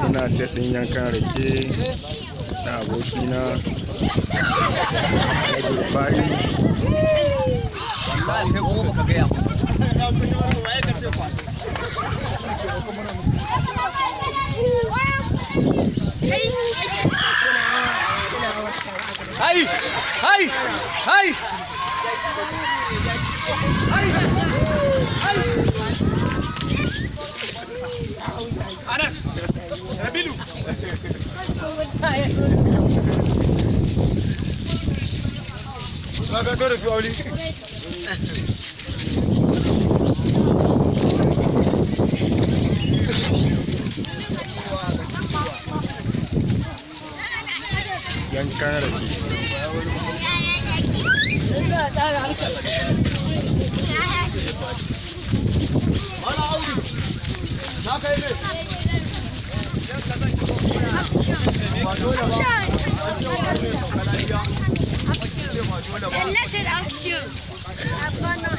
ina set ɗin yankan rake na abokina na Rufai. Hai! Hai! Hai! Anas, Rabilu. Ba ka to da su auli. Yankan rake. Action! Action!